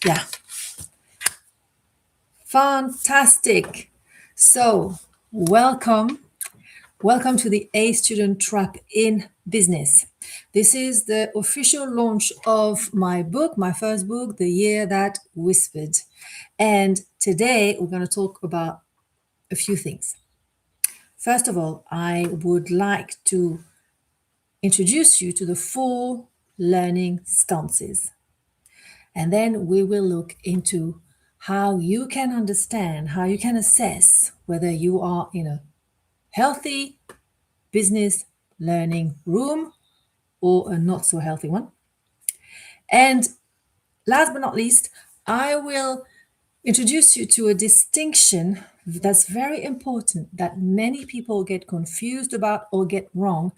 Yeah, fantastic. So, welcome. Welcome to the A Student Trap in Business. This is the official launch of my book, my first book, The Year That Whispered. And today we're going to talk about a few things. First of all, I would like to introduce you to the 4 learning stances. And then we will look into how you can understand, how you can assess whether you are in a healthy business learning room or a not so healthy one. And last but not least, I will introduce you to a distinction that's very important that many people get confused about or get wrong,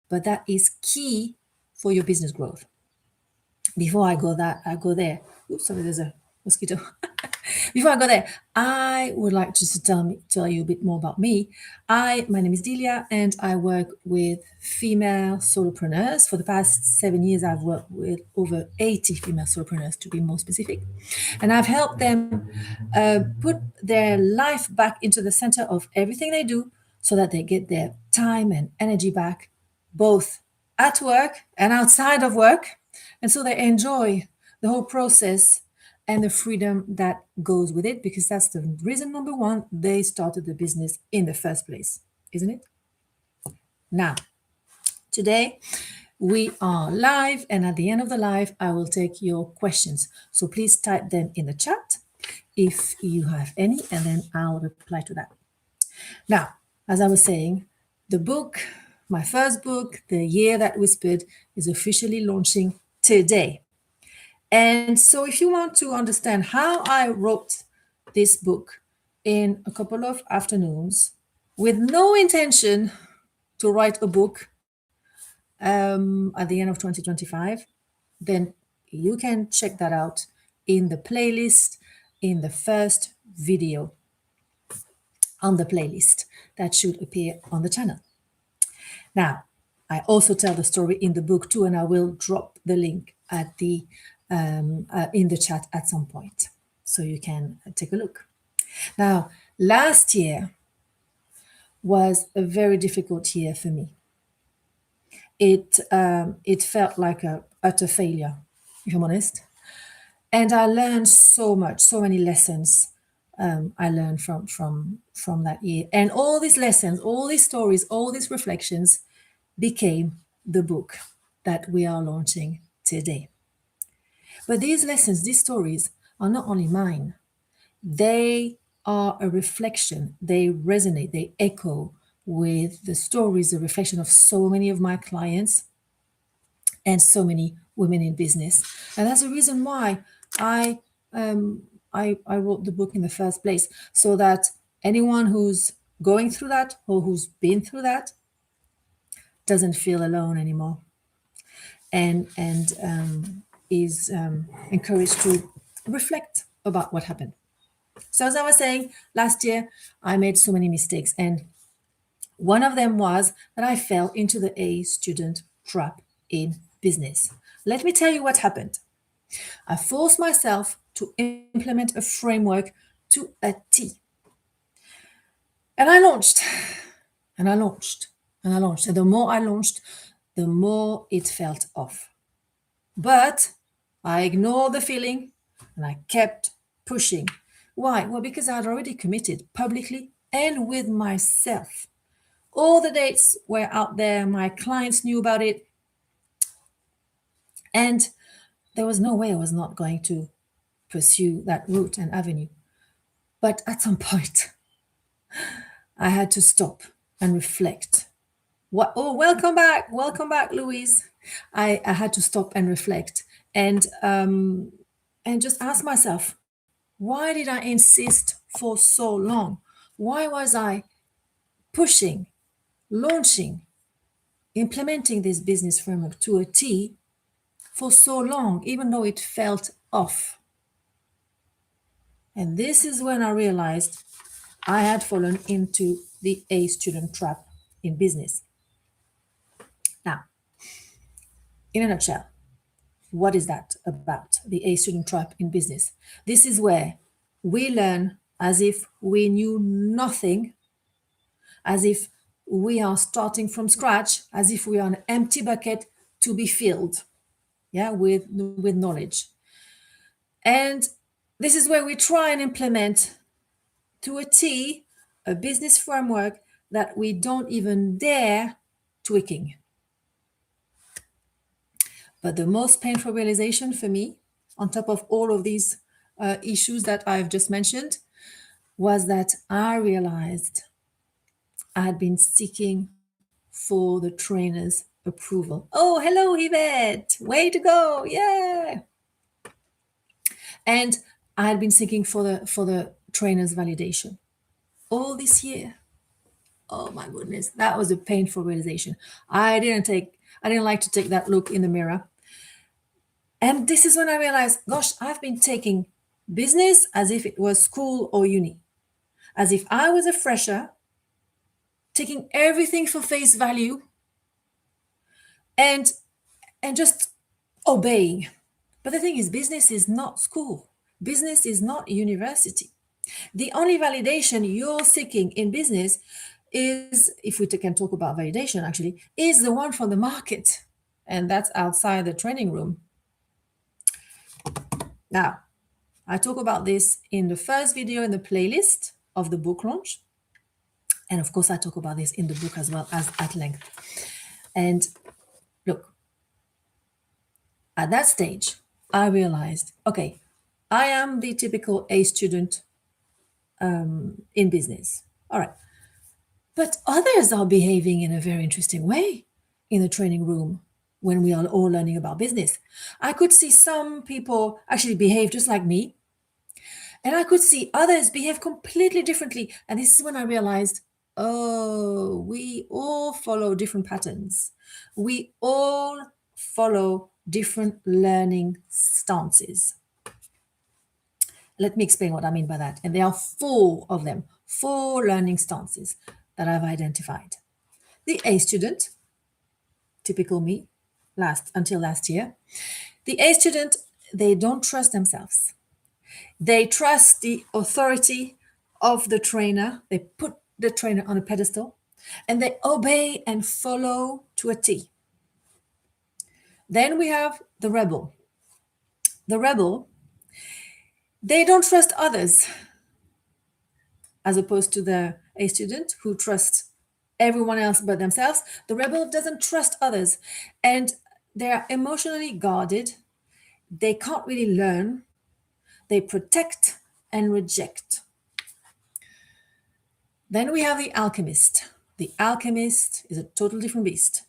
but that is key for your business growth. Before I go there. Oops, sorry, there's a mosquito. Before I go there, I would like just to tell you a bit more about me. My name is Delia, and I work with female solopreneurs. For the past 7 years, I've worked with over 80 female solopreneurs, to be more specific, and I've helped them put their life back into the center of everything they do, so that they get their time and energy back, both at work and outside of work, and so they enjoy the whole process and the freedom that goes with it, because that's the reason number one they started the business in the first place, isn't it? Now, today we are live, and at the end of the live, I will take your questions. So please type them in the chat if you have any, and then I'll reply to that. Now, as I was saying, the book, my first book, The Year That Whispered, is officially launching today. And so, if you want to understand how I wrote this book in a couple of afternoons with no intention to write a book at the end of 2025, then you can check that out in the playlist, in the first video on the playlist that should appear on the channel. Now, I also tell the story in the book too, and I will drop the link at the in the chat at some point, so you can take a look. Now, last year was a very difficult year for me. It felt like a utter failure, if I'm honest, and I learned so much, so many lessons. I learned from that year, and all these lessons, all these stories, all these reflections became the book that we are launching today. But these lessons, these stories are not only mine, they are a reflection, they resonate, they echo with the stories, the reflection of so many of my clients and so many women in business. And that's the reason why I wrote the book in the first place, so that anyone who's going through that or who's been through that doesn't feel alone anymore, and is encouraged to reflect about what happened. So as I was saying, last year I made so many mistakes, and one of them was that I fell into the A student trap in business. Let me tell you what happened. I forced myself to implement a framework to a T. And I launched, and I launched, and I launched. And the more I launched, the more it felt off. But I ignored the feeling and I kept pushing. Why? Well, because I had already committed publicly and with myself. All the dates were out there, my clients knew about it, and there was no way I was not going to pursue that route and avenue. But at some point, I had to stop and reflect. What? Oh, welcome back, Louise. I had to stop and reflect, and just ask myself, why did I insist for so long? Why was I pushing, launching, implementing this business framework to a T for so long, even though it felt off? And this is when I realized I had fallen into the A student trap in business. Now, in a nutshell, what is that about? The A student trap in business. This is where we learn as if we knew nothing, as if we are starting from scratch, as if we are an empty bucket to be filled, yeah, with knowledge. And this is where we try and implement to a T a business framework that we don't even dare tweaking. But the most painful realization for me, on top of all of these issues that I've just mentioned, was that I realized I had been seeking for the trainer's approval. Oh, hello, Yvette. Way to go. Yeah. And I had been seeking for the trainer's validation all this year. Oh my goodness, that was a painful realization. I didn't like to take that look in the mirror. And this is when I realized, gosh, I've been taking business as if it was school or uni, as if I was a fresher, taking everything for face value and just obeying. But the thing is, business is not school. Business is not university. The only validation you're seeking in business is, if we can talk about validation actually, is the one from the market. And that's outside the training room. Now, I talk about this in the first video in the playlist of the book launch. And of course, I talk about this in the book as well as at length. And look, at that stage, I realized, okay, I am the typical A student in business. All right. But others are behaving in a very interesting way in the training room when we are all learning about business. I could see some people actually behave just like me, and I could see others behave completely differently. And this is when I realized, oh, we all follow different patterns. We all follow different learning stances. Let me explain what I mean by that. And there are four of them, four learning stances that I've identified. The A student, typical me, until last year. The A student, they don't trust themselves. They trust the authority of the trainer. They put the trainer on a pedestal and they obey and follow to a T. Then we have the rebel. The rebel, they don't trust others, as opposed to the A student who trusts everyone else but themselves. The rebel doesn't trust others and they're emotionally guarded. They can't really learn. They protect and reject. Then we have the alchemist. The alchemist is a total different beast.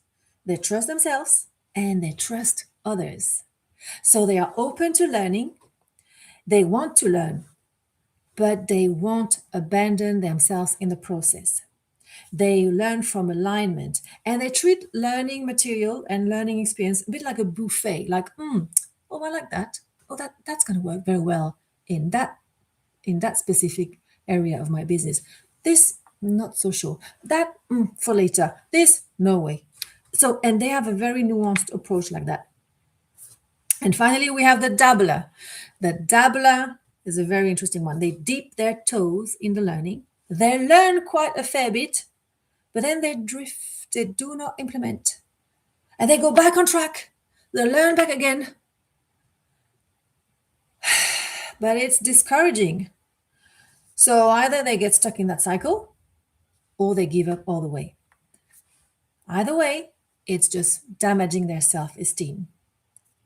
They trust themselves and they trust others. So they are open to learning. They want to learn, but they won't abandon themselves in the process. They learn from alignment and they treat learning material and learning experience a bit like a buffet, like, oh, I like that. Oh, that's going to work very well in that specific area of my business. This, not so sure. That, for later. This, no way. So, and they have a very nuanced approach like that. And finally, we have the dabbler. The dabbler is a very interesting one. They dip their toes in the learning. They learn quite a fair bit, but then they drift. They do not implement. And they go back on track. They learn back again. But it's discouraging. So either they get stuck in that cycle or they give up all the way. Either way, it's just damaging their self-esteem.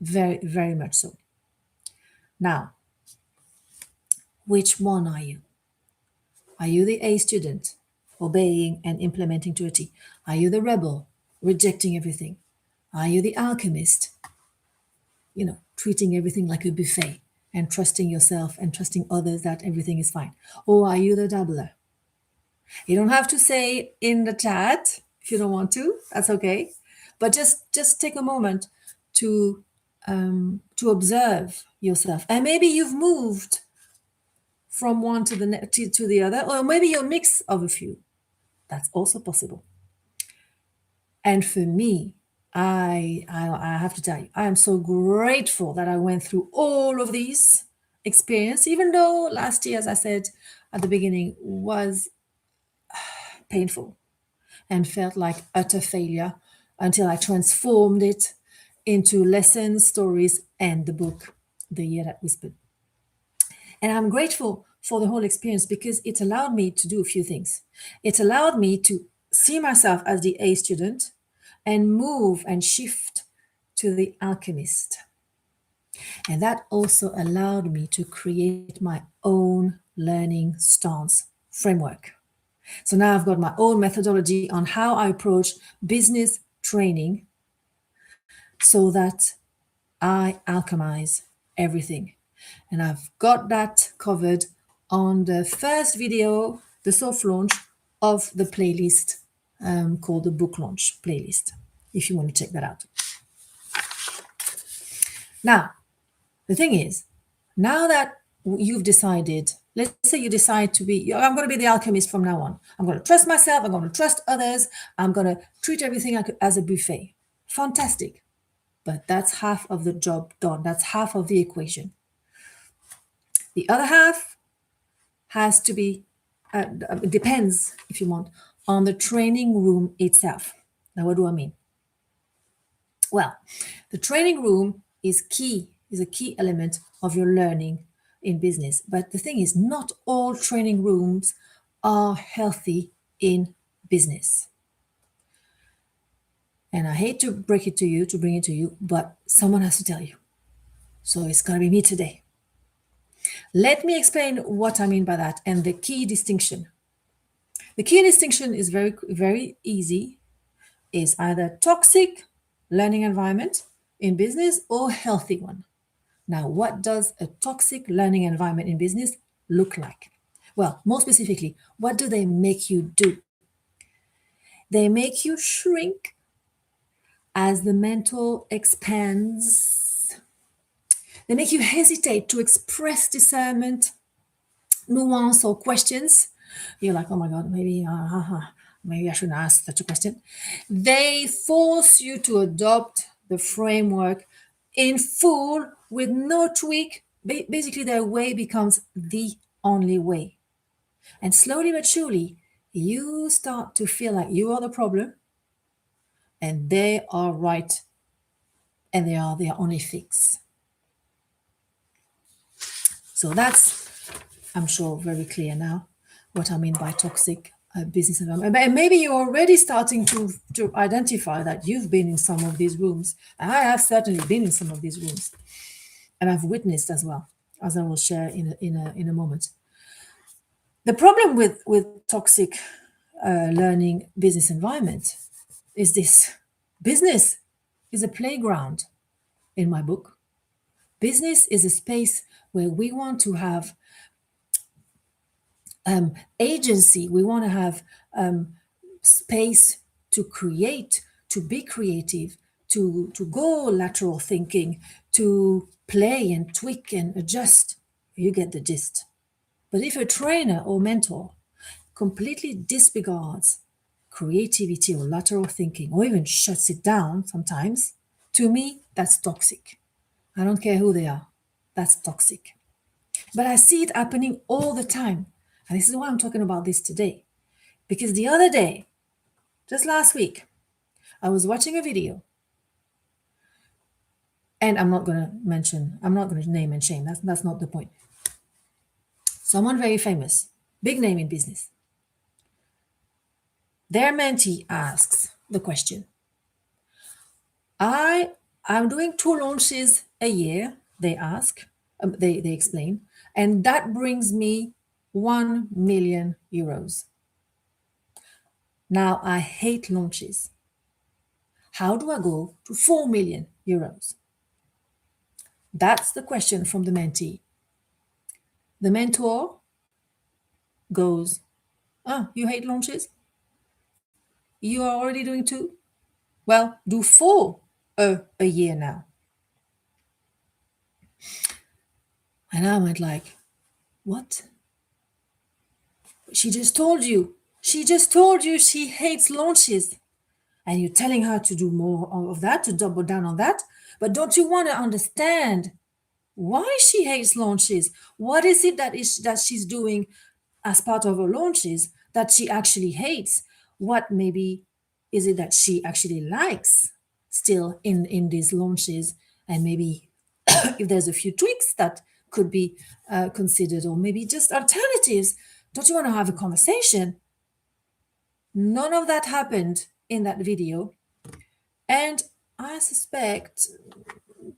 Very, very much so. Now, which one are you? Are you the A student, obeying and implementing to a T? Are you the rebel, rejecting everything? Are you the alchemist, treating everything like a buffet and trusting yourself and trusting others that everything is fine? Or are you the dabbler? You don't have to say in the chat if you don't want to. That's okay. But just take a moment to observe yourself. And maybe you've moved from one to the other, or maybe you're a mix of a few. That's also possible. And for me, I have to tell you, I am so grateful that I went through all of these experience, even though last year, as I said at the beginning, was painful and felt like utter failure until I transformed it into lessons, stories, and the book, The Year That Whispered. And I'm grateful for the whole experience because it allowed me to do a few things. It allowed me to see myself as the A student and move and shift to the alchemist. And that also allowed me to create my own learning stance framework. So now I've got my own methodology on how I approach business training so that I alchemize everything. And I've got that covered on the first video, the soft launch of the playlist called the book launch playlist, if you want to check that out. Now, the thing is, now that you've decided, let's say you decide to be, I'm going to be the alchemist from now on. I'm going to trust myself. I'm going to trust others. I'm going to treat everything as a buffet. Fantastic. But that's half of the job done. That's half of the equation. The other half has to be, depends, if you want, on the training room itself. Now, what do I mean? Well, the training room is a key element of your learning in business. But the thing is, not all training rooms are healthy in business. And I hate to break it to you, to bring it to you, but someone has to tell you. So it's going to be me today. Let me explain what I mean by that and the key distinction. The key distinction is very, very easy, is either toxic learning environment in business or healthy one. Now, what does a toxic learning environment in business look like? Well, more specifically, what do they make you do? They make you shrink as the mental expands. They make you hesitate to express discernment, nuance, or questions. You're like, oh my God, maybe I shouldn't ask such a question. They force you to adopt the framework in full with no tweak. Basically, their way becomes the only way. And slowly but surely, you start to feel like you are the problem and they are right and they are their only fix. So that's, I'm sure, very clear now what I mean by toxic business environment. And maybe you're already starting to identify that you've been in some of these rooms. I have certainly been in some of these rooms, and I've witnessed as well, as I will share in a moment. The problem with toxic learning business environment is this: business is a playground. In my book, business is a space where we want to have agency. We want to have space to create, to be creative, to go lateral thinking, to play and tweak and adjust. You get the gist. But if a trainer or mentor completely disregards creativity or lateral thinking, or even shuts it down sometimes, to me, that's toxic. I don't care who they are. That's toxic. But I see it happening all the time. And this is why I'm talking about this today. Because the other day, just last week, I was watching a video. And I'm not going to name and shame. That's not the point. Someone very famous, big name in business. Their mentee asks the question, I'm doing 2 launches a year, they ask, they explain, and that brings me 1 million euros. Now, I hate launches. How do I go to 4 million euros? That's the question from the mentee. The mentor goes, you hate launches? You are already doing 2? Well, do 4 a year now. And I went like, what? She just told you she hates launches. and you're telling her to do more of that, to double down on that. But don't you want to understand why she hates launches? What is it that she's doing as part of her launches that she actually hates? What maybe is it that she actually likes still in these launches? And maybe if there's a few tweaks that could be considered, or maybe just alternatives. Don't you want to have a conversation? None of that happened in that video. And I suspect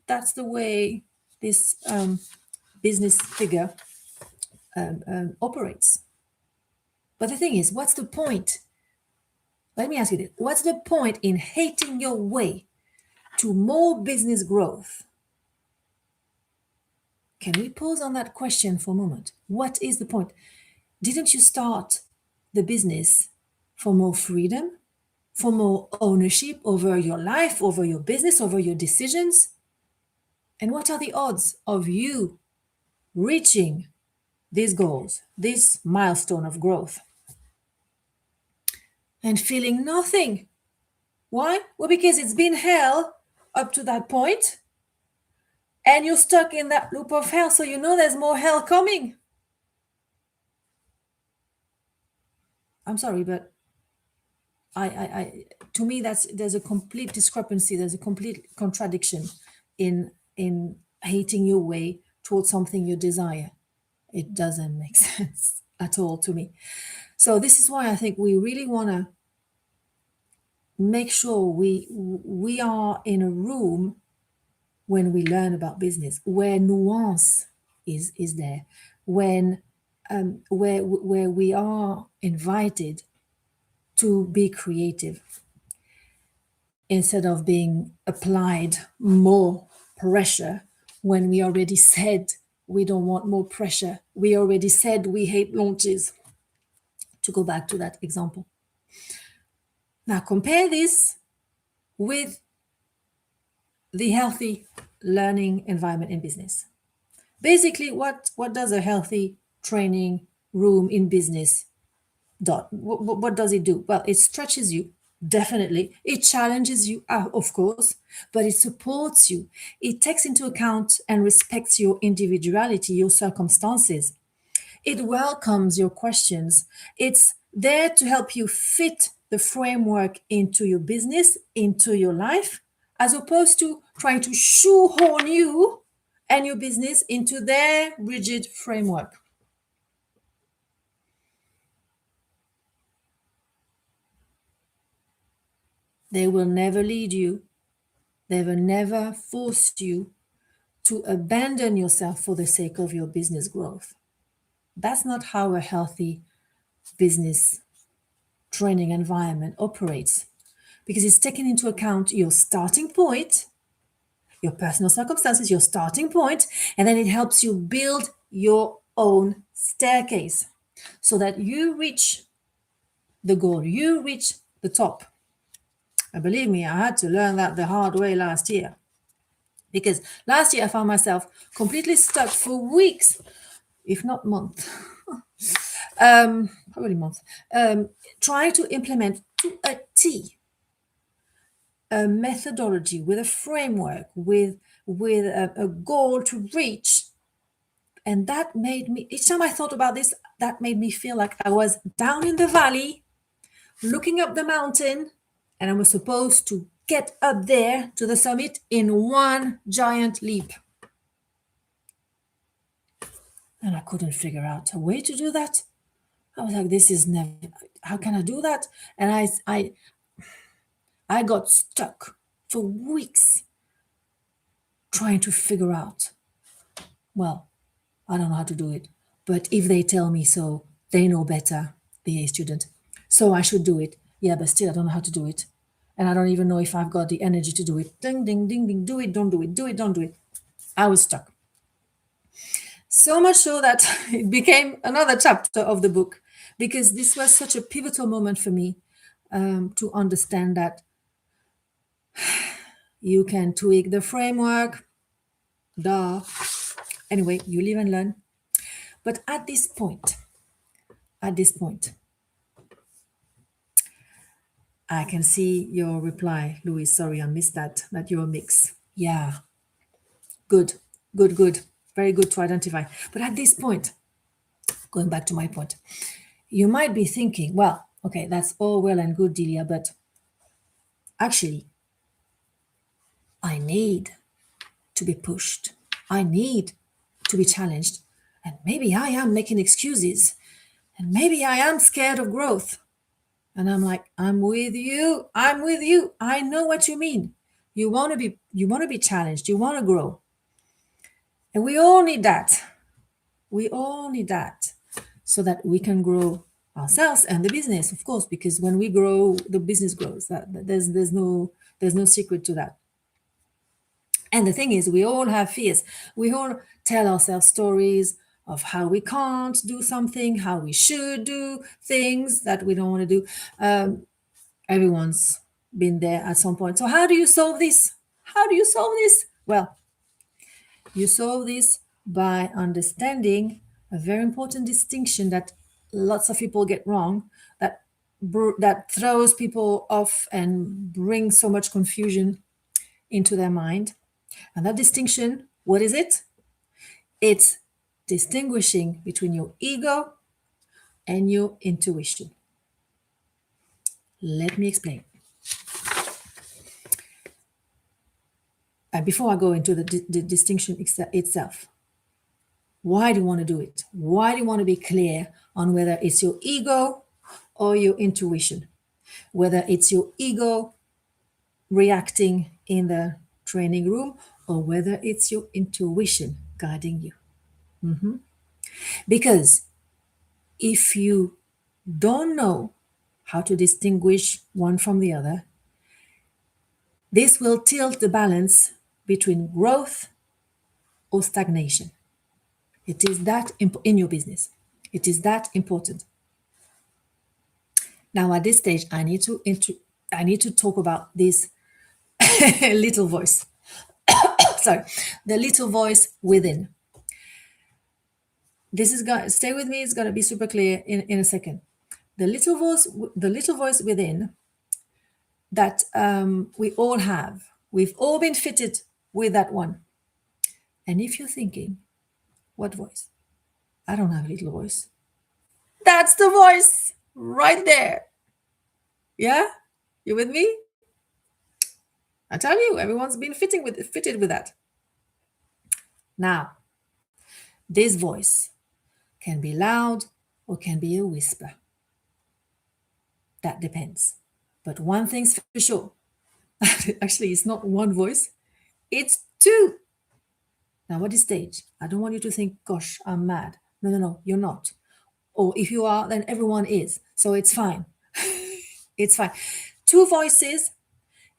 that's the way this business figure operates. But the thing is, what's the point? Let me ask you this. What's the point in hating your way to more business growth? Can we pause on that question for a moment? What is the point? Didn't you start the business for more freedom, for more ownership over your life, over your business, over your decisions? And what are the odds of you reaching these goals, this milestone of growth, and feeling nothing? Why? Well, because it's been hell up to that point, and you're stuck in that loop of hell, so you know there's more hell coming. I'm sorry, but to me, there's a complete discrepancy. There's a complete contradiction in hating your way towards something you desire. It doesn't make sense at all to me. So this is why I think we really want to make sure we are in a room when we learn about business where nuance is there, when where we are invited to be creative instead of being applied more pressure when we already said we don't want more pressure. We already said we hate launches, to go back to that example. Now compare this with the healthy learning environment in business. Basically, what does a healthy training room in business do? What does it do? Well, it stretches you, definitely. It challenges you, of course, but it supports you. It takes into account and respects your individuality, your circumstances. It welcomes your questions. It's there to help you fit the framework into your business, into your life, as opposed to trying to shoehorn you and your business into their rigid framework. They will never lead you. They will never force you to abandon yourself for the sake of your business growth. That's not how a healthy business training environment operates, because it's taking into account your starting point, your personal circumstances, your starting point, and then it helps you build your own staircase so that you reach the goal, you reach the top. And believe me, I had to learn that the hard way last year, because last year I found myself completely stuck for weeks, if not months, probably months, trying to implement to a T a methodology with a framework, with a goal to reach. And that made me, each time I thought about this, that made me feel like I was down in the valley, looking up the mountain, and I was supposed to get up there to the summit in one giant leap. And I couldn't figure out a way to do that. I was like, this is never, how can I do that? And I got stuck for weeks trying to figure out, well, I don't know how to do it, but if they tell me so, they know better, the A student. So I should do it. Yeah, but still, I don't know how to do it. And I don't even know if I've got the energy to do it. Ding, ding, ding, ding, do it, don't do it, do it, don't do it. I was stuck. So much so that it became another chapter of the book, because this was such a pivotal moment for me to understand that you can tweak the framework. Duh. Anyway, you live and learn. But at this point, I can see your reply, Louis. Sorry, I missed that you're a mix. Yeah, good, good, good. Very good to identify. But at this point, going back to my point, you might be thinking, well, okay, that's all well and good, Delia, but actually, I need to be pushed. I need to be challenged. And maybe I am making excuses. And maybe I am scared of growth. And I'm like, I'm with you. I'm with you. I know what you mean. You want to be challenged. You want to grow. And we all need that. We all need that so that we can grow ourselves and the business, of course, because when we grow, the business grows. There's no secret to that. And the thing is, we all have fears. We all tell ourselves stories of how we can't do something, how we should do things that we don't want to do. Everyone's been there at some point. So, how do you solve this? How do you solve this? Well, you solve this by understanding a very important distinction that lots of people get wrong, that throws people off and brings so much confusion into their mind. And that distinction, what is it? It's distinguishing between your ego and your intuition. Let me explain. And before I go into the distinction itself, why do you want to do it? Why do you want to be clear on whether it's your ego or your intuition? Whether it's your ego reacting in the training room or whether it's your intuition guiding you. Because if you don't know how to distinguish one from the other, this will tilt the balance between growth or stagnation. It is that in your business. It is that important. Now, at this stage, I need to talk about this little voice. Sorry, the little voice within. This is going. Stay with me. It's going to be super clear in a second. The little voice within that we all have. We've all been fitted with that one. And if you're thinking, what voice? I don't have a little voice. That's the voice right there. Yeah? You with me? I tell you, everyone's been fitted with that. Now, this voice can be loud or can be a whisper. That depends. But one thing's for sure. Actually, it's not one voice, it's two. Now, what is stage? I don't want you to think, gosh, I'm mad. No, you're not. Or if you are, then everyone is. So it's fine. It's fine. Two voices,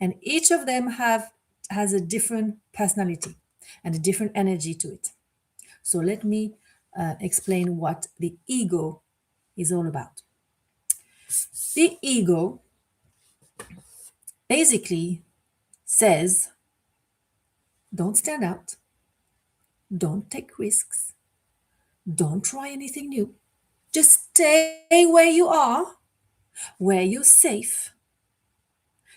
and each of them has a different personality and a different energy to it. So let me explain what the ego is all about. The ego basically says, don't stand out, don't take risks, don't try anything new, just stay where you are, where you're safe.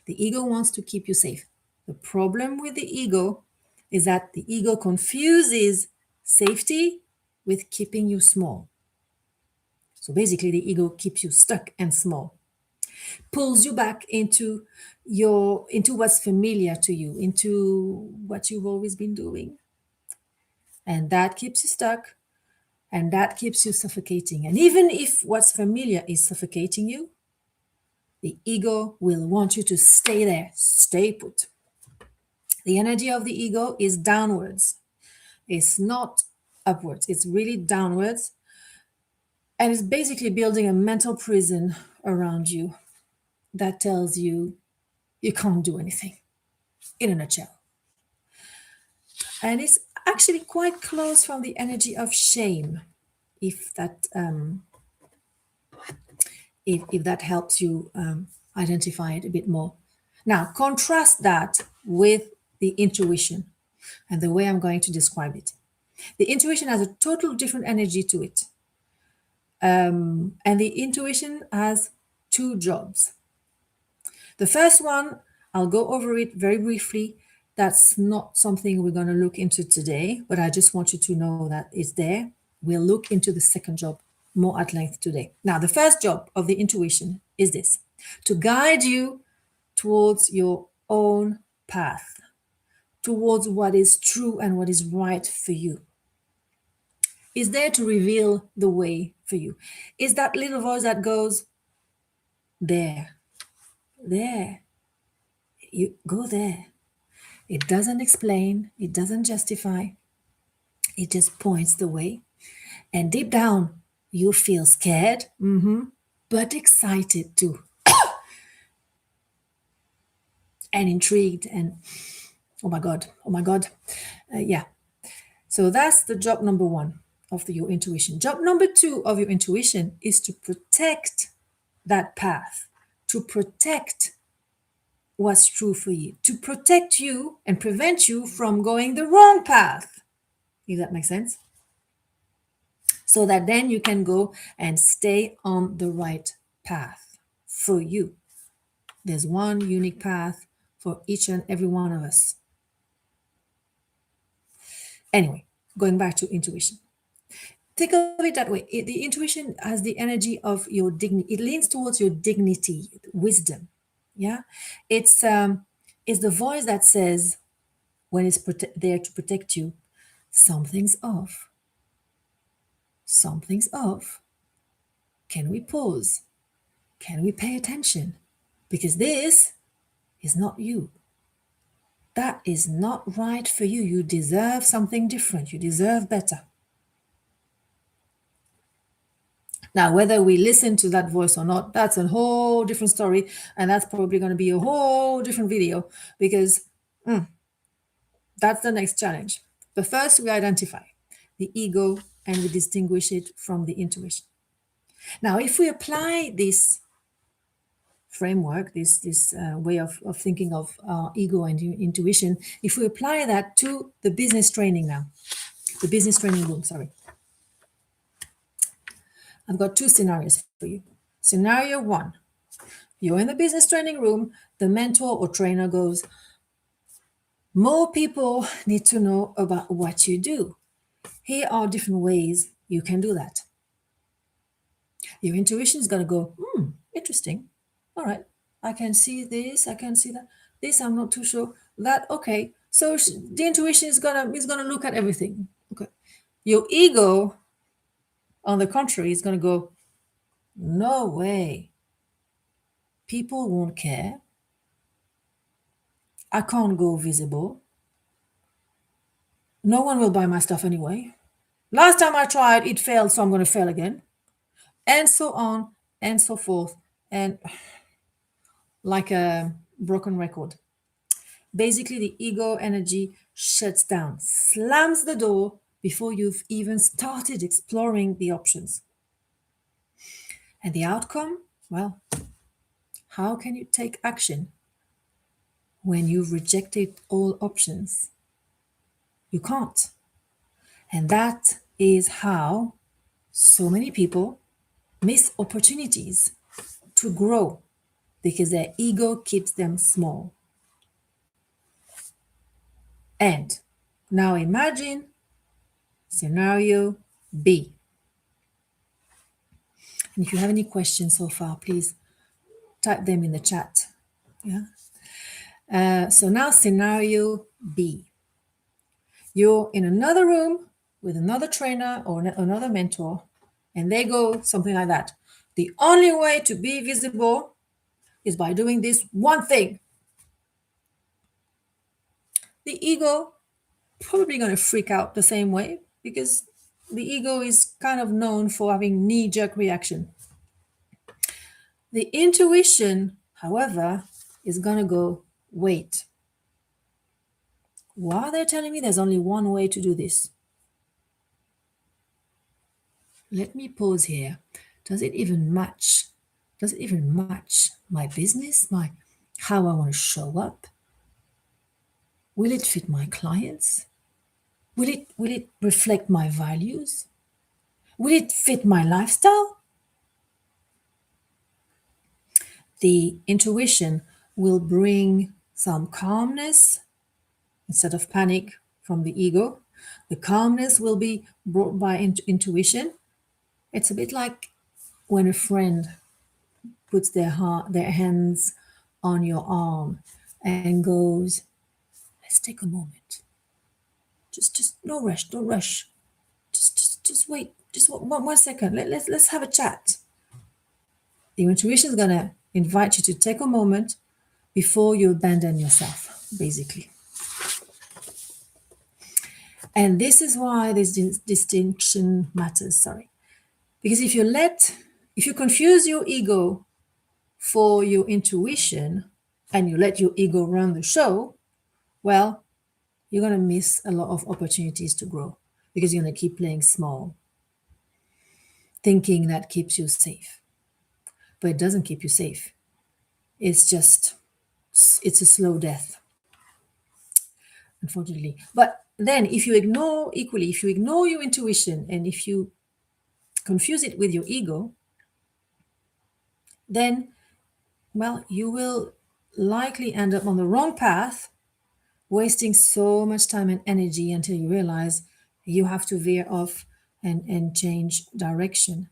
The ego wants to keep you safe. The problem with the ego is that the ego confuses safety with keeping you small. So basically, the ego keeps you stuck and small, pulls you back into what's familiar to you, into what you've always been doing. And that keeps you stuck, and that keeps you suffocating. And even if what's familiar is suffocating you, the ego will want you to stay there, stay put. The energy of the ego is downwards. It's not upwards. It's really downwards. And it's basically building a mental prison around you that tells you you can't do anything, in a nutshell. And it's actually quite close from the energy of shame, if that if that helps you identify it a bit more. Now, contrast that with the intuition and the way I'm going to describe it. The intuition has a total different energy to it. And the intuition has two jobs. The first one, I'll go over it very briefly. That's not something we're going to look into today, but I just want you to know that it's there. We'll look into the second job more at length today. Now, the first job of the intuition is this: to guide you towards your own path, towards what is true and what is right for you. Is there to reveal the way for you. Is that little voice that goes, there, there, you go there. It doesn't explain, it doesn't justify, it just points the way. And deep down, you feel scared, but excited too, and intrigued, and oh my God, yeah. So that's the job number one of your intuition. Job number two of your intuition is to protect that path, to protect what's true for you, to protect you and prevent you from going the wrong path. If that makes sense? So that then you can go and stay on the right path for you. There's one unique path for each and every one of us. Anyway, going back to intuition. Think of it that way. The intuition has the energy of your dignity. It leans towards your dignity, wisdom. Yeah, it's the voice that says, when it's there to protect you, something's off. Something's off. Can we pause? Can we pay attention? Because this is not you. That is not right for you. You deserve something different. You deserve better. Now, whether we listen to that voice or not, that's a whole different story. And that's probably going to be a whole different video, because that's the next challenge. But first, we identify the ego and we distinguish it from the intuition. Now, if we apply this framework, this way of thinking of ego and intuition, if we apply that to the business training now, the business training room, sorry. I've got two scenarios for you. Scenario one, you're in the business training room, the mentor or trainer goes, more people need to know about what you do. Here are different ways you can do that. Your intuition is going to go, interesting. All right, I can see this, I can see that. This, I'm not too sure. That, okay. So the intuition is gonna look at everything. Okay. Your ego, on the contrary, is gonna go, no way. People won't care. I can't go visible. No one will buy my stuff anyway. Last time I tried, it failed, so I'm going to fail again. And so on and so forth. And like a broken record. Basically, the ego energy shuts down, slams the door before you've even started exploring the options. And the outcome? Well, how can you take action when you've rejected all options? You can't. And that is how so many people miss opportunities to grow, because their ego keeps them small. And now imagine scenario B. And if you have any questions so far, please type them in the chat. Yeah. So now scenario B. You're in another room with another trainer or another mentor, and they go something like that. The only way to be visible is by doing this one thing. The ego probably going to freak out the same way, because the ego is kind of known for having knee-jerk reaction. The intuition, however, is going to go, wait. Why are they telling me there's only one way to do this? Let me pause here. Does it even match? Does it even match my business, how I want to show up? Will it fit my clients? Will it reflect my values? Will it fit my lifestyle? The intuition will bring some calmness instead of panic from the ego. The calmness will be brought by intuition. It's a bit like when a friend puts their hands on your arm and goes, let's take a moment. Just no rush, don't rush. Just wait. Just one second. Let's have a chat. The intuition is gonna invite you to take a moment before you abandon yourself, basically. And this is why this distinction matters. Sorry, because if you confuse your ego for your intuition and you let your ego run the show, well, you're going to miss a lot of opportunities to grow because you're going to keep playing small, thinking that keeps you safe. But it doesn't keep you safe. It's a slow death, unfortunately. But then if you ignore your intuition and if you confuse it with your ego, then, well, you will likely end up on the wrong path, wasting so much time and energy until you realize you have to veer off and change direction.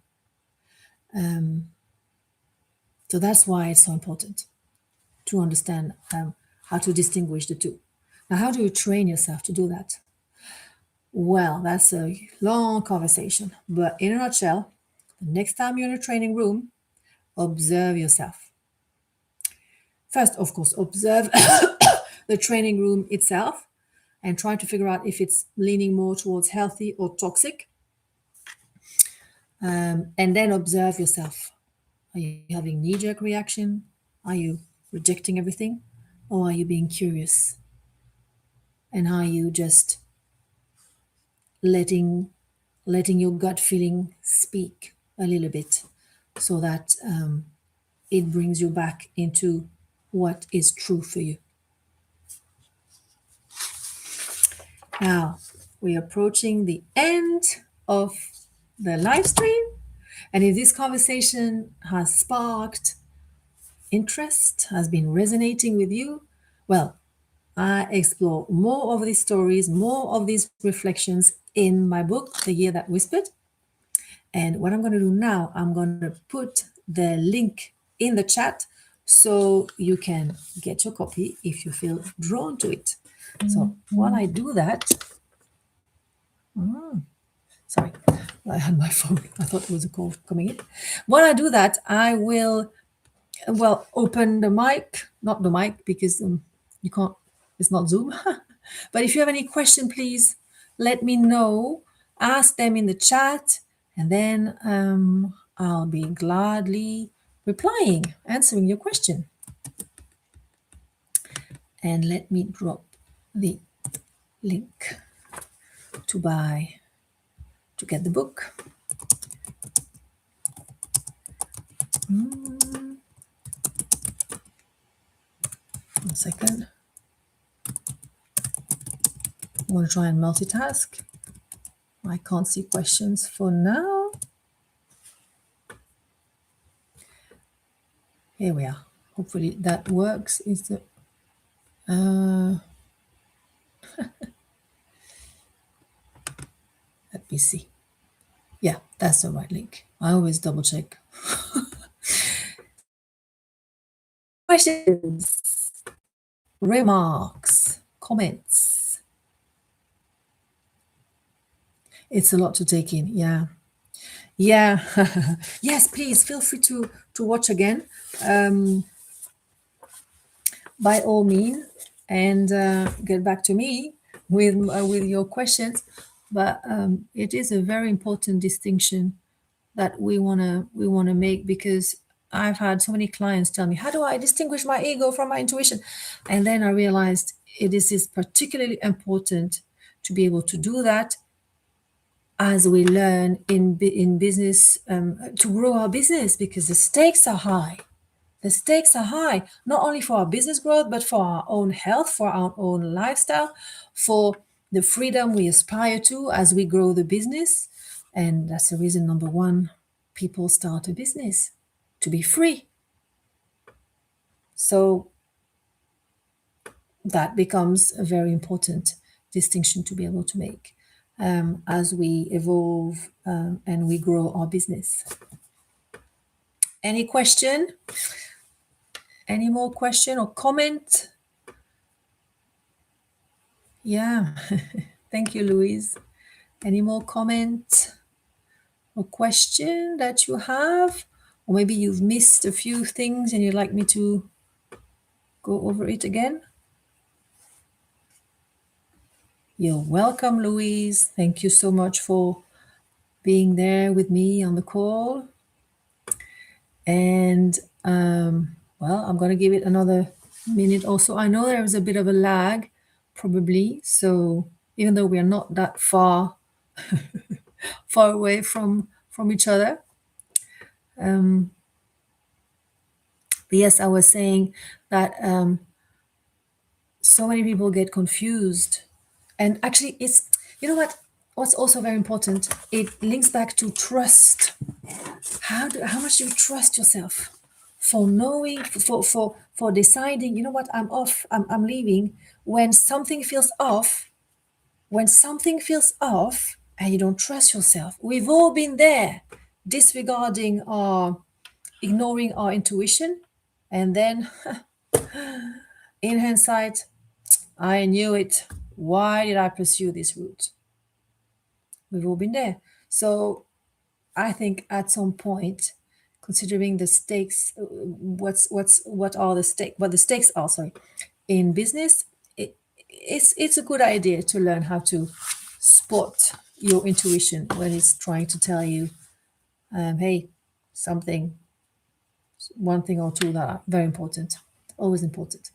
So that's why it's so important to understand how to distinguish the two. Now, how do you train yourself to do that? Well, that's a long conversation, but in a nutshell, the next time you're in a training room, observe yourself. First, of course, observe the training room itself and try to figure out if it's leaning more towards healthy or toxic. And then observe yourself. Are you having knee-jerk reaction? Are you rejecting everything? Or are you being curious? And are you just letting your gut feeling speak a little bit so that it brings you back into what is true for you? Now, we're approaching the end of the live stream. And if this conversation has sparked interest, has been resonating with you, well, I explore more of these stories, more of these reflections in my book, The Year That Whispered. And what I'm going to do now, I'm going to put the link in the chat so you can get your copy if you feel drawn to it. So while I do that, sorry, I had my phone. I thought it was a call coming in. While I do that, I will, well, open the mic, not the mic because you can't, it's not Zoom. But if you have any question, please let me know. Ask them in the chat, and then I'll be gladly replying, answering your question. And let me drop the link to get the book. One second. I want to try and multitask. I can't see questions for now. Here we are. Hopefully that works. Is the let me see. Yeah, that's the right link. I always double check. Questions, remarks, comments. It's a lot to take in. Yeah. Yes, please feel free to watch again, by all means, and get back to me with your questions. But it is a very important distinction that we wanna make, because I've had so many clients tell me, how do I distinguish my ego from my intuition? And then I realized it is particularly important to be able to do that as we learn in business, to grow our business, because the stakes are high. The stakes are high, not only for our business growth, but for our own health, for our own lifestyle, for the freedom we aspire to as we grow the business. And that's the reason, number one, people start a business, to be free. So that becomes a very important distinction to be able to make as we evolve and we grow our business. Any question? Any more question or comment? Yeah. Thank you, Louise. Any more comment or question that you have? Or maybe you've missed a few things and you'd like me to go over it again? You're welcome, Louise. Thank you so much for being there with me on the call. And well, I'm going to give it another minute also. I know there is a bit of a lag, probably. So even though we are not that far away from each other. But yes, I was saying that so many people get confused. And actually, it's, you know what? What's also very important, it links back to trust. How much do you trust yourself for knowing, for deciding, you know what, I'm off, I'm leaving. When something feels off, and you don't trust yourself, we've all been there, disregarding or ignoring our intuition. And then in hindsight, I knew it. Why did I pursue this route? We've all been there. So I think at some point, considering the stakes, what are the stakes? What the stakes are, sorry, in business, it's a good idea to learn how to spot your intuition when it's trying to tell you, hey, something, one thing or two that are very important, always important.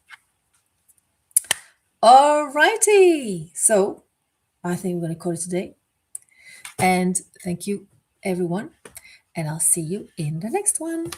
All righty. So I think we're going to call it today. And thank you, everyone. And I'll see you in the next one.